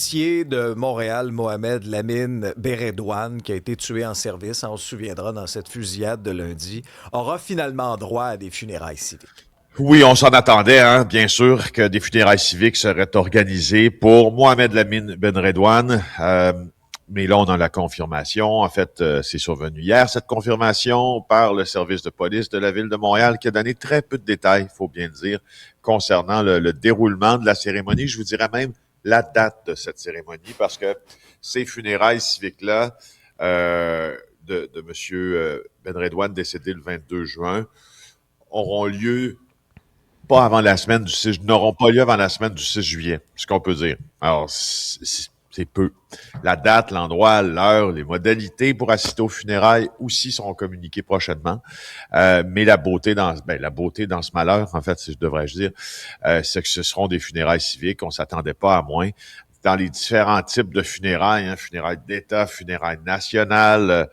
Policier de Montréal, Mohamed Lamine Beredouane, qui a été tué en service, on se souviendra dans cette fusillade de lundi, aura finalement droit à des funérailles civiques. Oui, on s'en attendait, hein, bien sûr, que des funérailles civiques seraient organisées pour Mohamed Lamine Ben Redouane. Mais là, on a la confirmation. En fait, c'est survenu hier, cette confirmation, par le service de police de la Ville de Montréal, qui a donné très peu de détails, il faut bien le dire, concernant le déroulement de la cérémonie. Je vous dirais même la date de cette cérémonie, parce que ces funérailles civiques-là, de M. Ben Redouane, décédé le 22 juin, auront lieu pas avant la semaine du 6, n'auront pas lieu avant la semaine du 6 juillet, ce qu'on peut dire. Alors, c'est peu. La date, l'endroit, l'heure, les modalités pour assister aux funérailles aussi seront communiquées prochainement. Mais la beauté dans ce malheur, en fait, si je devrais dire, c'est que ce seront des funérailles civiques. On s'attendait pas à moins. Dans les différents types de funérailles, hein, funérailles d'État, funérailles nationales,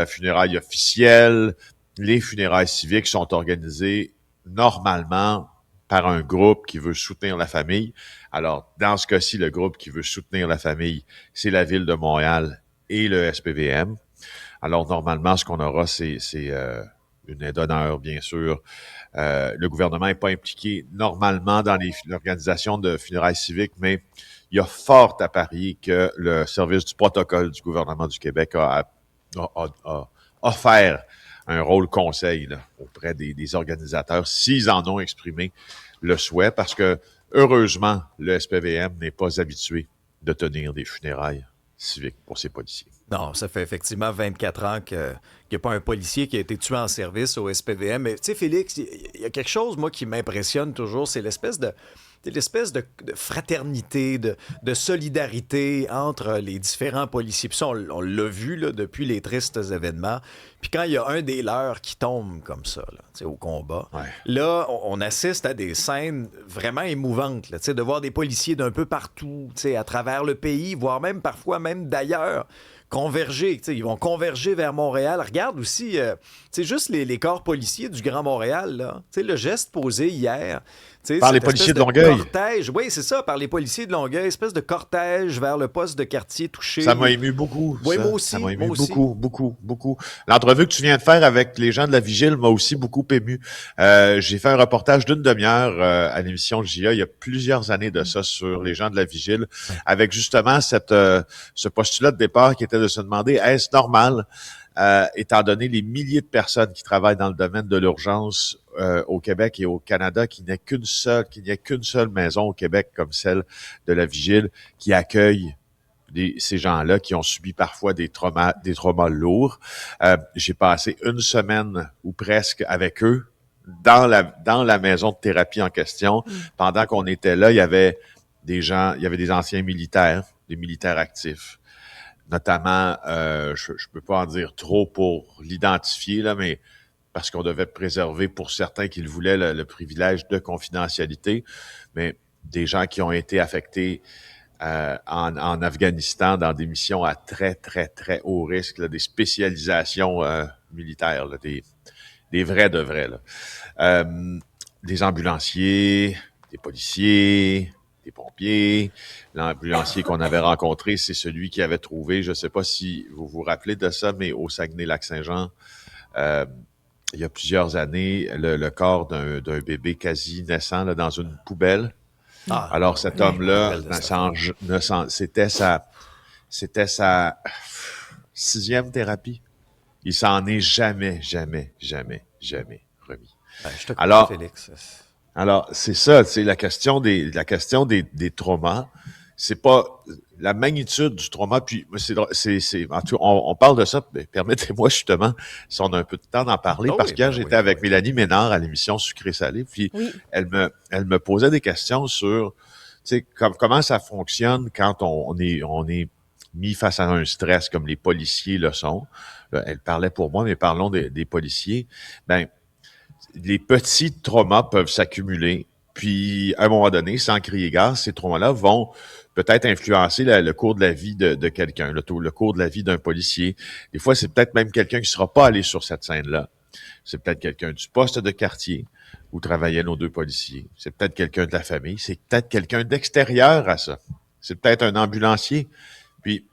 funérailles officielles, les funérailles civiques sont organisées normalement par un groupe qui veut soutenir la famille. Alors, dans ce cas-ci, le groupe qui veut soutenir la famille, c'est la Ville de Montréal et le SPVM. Alors, normalement, ce qu'on aura, c'est une aide d'honneur, bien sûr. Le gouvernement n'est pas impliqué normalement dans l'organisation de funérailles civiques, mais il y a fort à parier que le service du protocole du gouvernement du Québec a offert un rôle conseil là, auprès des organisateurs, s'ils en ont exprimé le souhait, parce que, heureusement, le SPVM n'est pas habitué de tenir des funérailles civiques pour ses policiers. Non, ça fait effectivement 24 ans qu'il n'y a pas un policier qui a été tué en service au SPVM. Mais tu sais, Félix, il y a quelque chose, moi, qui m'impressionne toujours, c'est l'espèce de fraternité, de solidarité entre les différents policiers. Puis ça, on l'a vu là, depuis les tristes événements. Puis quand il y a un des leurs qui tombe comme ça, là, au combat, Ouais. là, on assiste à des scènes vraiment émouvantes, là, de voir des policiers d'un peu partout, à travers le pays, voire même parfois même d'ailleurs, converger. Ils vont converger vers Montréal. Regarde aussi, juste les corps policiers du Grand Montréal, là. Le geste posé hier. Par les Cette espèce policiers de de Longueuil. cortège, oui, c'est ça, par les policiers de Longueuil, espèce de cortège vers le poste de quartier Ça m'a touché. ému beaucoup, Oui, moi ça. Ça aussi, m'a moi ému aussi. beaucoup, beaucoup, beaucoup. L'entrevue que tu viens de faire avec les gens de la Vigile m'a aussi beaucoup ému. J'ai fait un reportage d'une demi-heure à l'émission de JA il y a plusieurs années de ça sur les gens de la Vigile, Ouais. avec justement ce postulat de départ qui était de se demander, est-ce normal, étant donné les milliers de personnes qui travaillent dans le domaine de l'urgence au Québec et au Canada, qu'il n'y a qu'une seule maison au Québec comme celle de la Vigile qui accueille ces gens-là qui ont subi parfois des traumas lourds. J'ai passé une semaine ou presque avec eux dans la maison de thérapie en question. Pendant qu'on était là, il y avait il y avait des anciens militaires, des militaires actifs. Notamment, je peux pas en dire trop pour l'identifier, là, mais parce qu'on devait préserver pour certains qui le voulaient le privilège de confidentialité, mais des gens qui ont été affectés en Afghanistan dans des missions à très, très, très haut risque, là, des spécialisations militaires, là, des vrais de vrais. Là. Des ambulanciers, des policiers, des pompiers. L'ambulancier qu'on avait rencontré, c'est celui qui avait trouvé, je ne sais pas si vous vous rappelez de ça, mais au Saguenay-Lac-Saint-Jean, euh, il y a plusieurs années, le corps d'un bébé quasi naissant là, dans une poubelle. Ah, Alors, ouais, cet ouais, je me homme-là, rappelle de cette affaire. c'était sa sixième thérapie. Il s'en est jamais, jamais, jamais, jamais remis. Ben, je te crois, Alors, Félix. alors, c'est ça, c'est la question des traumas. C'est pas la magnitude du trauma. Puis, en tout, on parle de ça. Mais permettez-moi justement, si on a un peu de temps d'en parler, Oh parce oui, qu'hier ben j'étais oui, ben avec oui. Mélanie Ménard à l'émission Sucré-Salé, puis Oui. elle me posait des questions sur, tu sais, comment ça fonctionne quand on est mis face à un stress comme les policiers le sont. Là, elle parlait pour moi, mais parlons des policiers. Ben, les petits traumas peuvent s'accumuler. Puis, à un moment donné, sans crier gare, ces traumas-là vont peut-être influencer le cours de la vie de quelqu'un, le cours de la vie d'un policier. Des fois, c'est peut-être même quelqu'un qui ne sera pas allé sur cette scène-là. C'est peut-être quelqu'un du poste de quartier où travaillaient nos deux policiers. C'est peut-être quelqu'un de la famille. C'est peut-être quelqu'un d'extérieur à ça. C'est peut-être un ambulancier. Puis,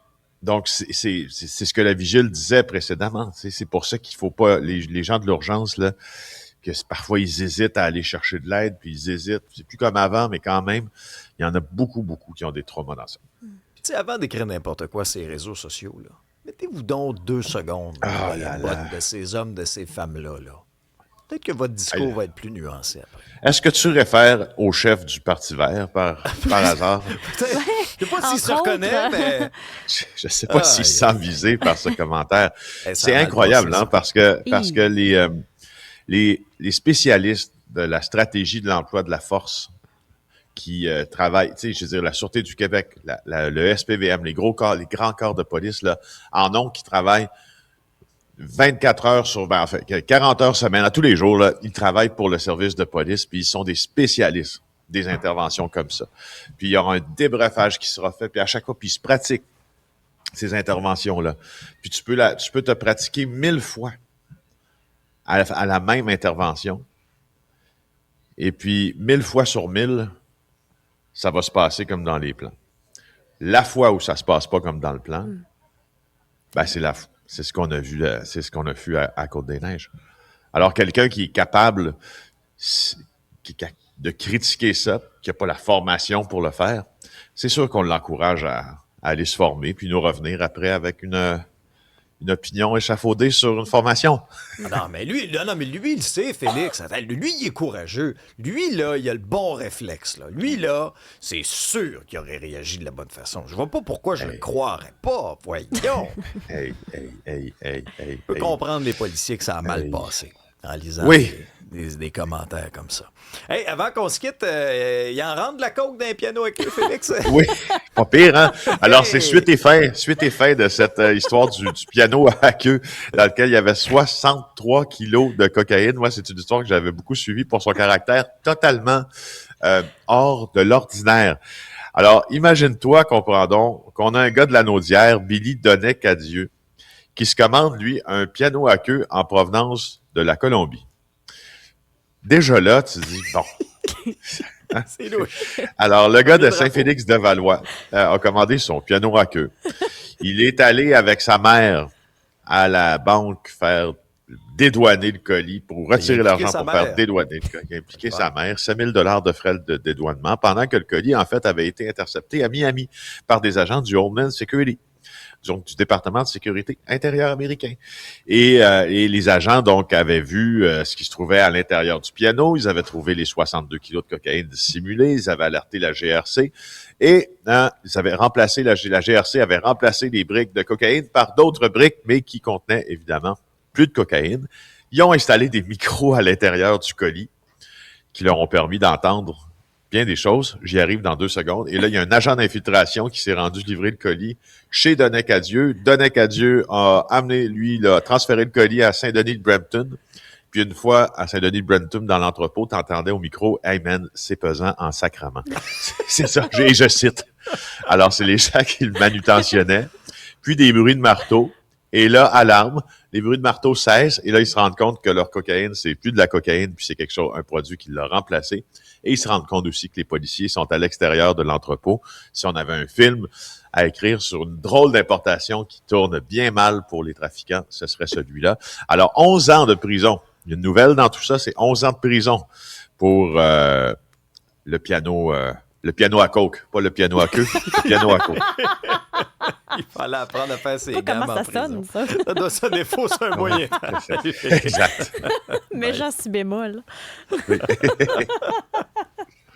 donc, c'est ce que la vigile disait précédemment. C'est pour ça qu'il faut pas... Les gens de l'urgence, là, parfois, ils hésitent à aller chercher de l'aide, puis ils hésitent. C'est plus comme avant, mais quand même, il y en a beaucoup, beaucoup qui ont des traumas dans ça. Tu sais, avant d'écrire n'importe quoi sur les réseaux sociaux, là, mettez-vous donc 2 secondes dans les bottes de ces hommes, de ces femmes-là. Là. Peut-être que votre discours va être plus nuancé après. Est-ce que tu réfères au chef du Parti vert par hasard? Je ne sais pas s'il se reconnaît, mais... Je ne sais pas s'il se sent visé par ce commentaire. C'est incroyable, passé, hein, parce que les spécialistes de la stratégie de l'emploi de la force qui travaillent, tu sais, je veux dire, la Sûreté du Québec, le SPVM, les grands corps de police, là, en ont qui travaillent 24 heures en fait, 40 heures semaine, à tous les jours, là, ils travaillent pour le service de police, puis ils sont des spécialistes des interventions comme ça. Puis il y aura un débriefage qui sera fait, puis à chaque fois, puis ils se pratiquent ces interventions-là. Puis tu peux te pratiquer 1000 fois à la même intervention. Et puis, 1000 fois sur 1000, ça va se passer comme dans les plans. La fois où ça se passe pas comme dans le plan, ben c'est ce qu'on a vu, à Côte-des-Neiges. Alors, quelqu'un qui est capable de critiquer ça, qui n'a pas la formation pour le faire, c'est sûr qu'on l'encourage à aller se former, puis nous revenir après avec une opinion échafaudée sur une formation. Non, mais lui, il sait, Félix. Lui, il est courageux. Lui, là, il a le bon réflexe. Là. Lui, là, c'est sûr qu'il aurait réagi de la bonne façon. Je vois pas pourquoi je le croirais pas. Voyons. Je peux comprendre les policiers que ça a mal passé en lisant des commentaires comme ça. Hey, avant qu'on se quitte, il en rentre de la coke d'un piano avec le Félix. Oui, pas pire, hein? Alors, c'est suite et fin de cette histoire du piano à queue dans lequel il y avait 63 kilos de cocaïne. Moi, c'est une histoire que j'avais beaucoup suivie pour son caractère totalement hors de l'ordinaire. Alors, imagine-toi, comprendons, qu'on a un gars de la Naudière, Billy Donnet-Cadieux, qui se commande, lui, un piano à queue en provenance de la Colombie. Déjà là, tu te dis, bon. C'est louche. Alors, le gars de Saint-Félix-de-Valois a commandé son piano à queue. Il est allé avec sa mère à la banque faire dédouaner le colis pour retirer l'argent pour faire dédouaner le colis. Il a impliqué sa mère, 5 000 $ de frais de dédouanement, pendant que le colis, en fait, avait été intercepté à Miami par des agents du Homeland Security, donc du département de sécurité intérieure américain. Et les agents, donc, avaient vu ce qui se trouvait à l'intérieur du piano. Ils avaient trouvé les 62 kilos de cocaïne dissimulés. Ils avaient alerté la GRC. Et ils avaient remplacé, la GRC avait remplacé les briques de cocaïne par d'autres briques, mais qui contenaient, évidemment, plus de cocaïne. Ils ont installé des micros à l'intérieur du colis qui leur ont permis d'entendre bien des choses. J'y arrive dans 2 secondes. Et là, il y a un agent d'infiltration qui s'est rendu livrer le colis chez Donnet-Cadieux. Donnet-Cadieux a amené, lui, a transféré le colis à Saint-Denis-de-Brampton. Puis une fois à Saint-Denis-de-Brampton, dans l'entrepôt, t'entendais au micro, « Hey man, c'est pesant en sacrement. » C'est ça, et je cite. Alors, c'est les gens qui le manutentionnaient. Puis des bruits de marteau. Et là, alarme, les bruits de marteau cessent. Et là, ils se rendent compte que leur cocaïne, c'est plus de la cocaïne, puis c'est quelque chose, un produit qui l'a remplacé. Et ils se rendent compte aussi que les policiers sont à l'extérieur de l'entrepôt. Si on avait un film à écrire sur une drôle d'importation qui tourne bien mal pour les trafiquants, ce serait celui-là. Alors, 11 ans de prison. Il y a une nouvelle dans tout ça, c'est 11 ans de prison pour le piano à coke, pas le piano à queue, le piano à coke. Il fallait apprendre à faire ses gammes comment ça sonne, ça? Ça doit sonner faux sur un moyen temps. Exact. Méchant si bémol. Oui.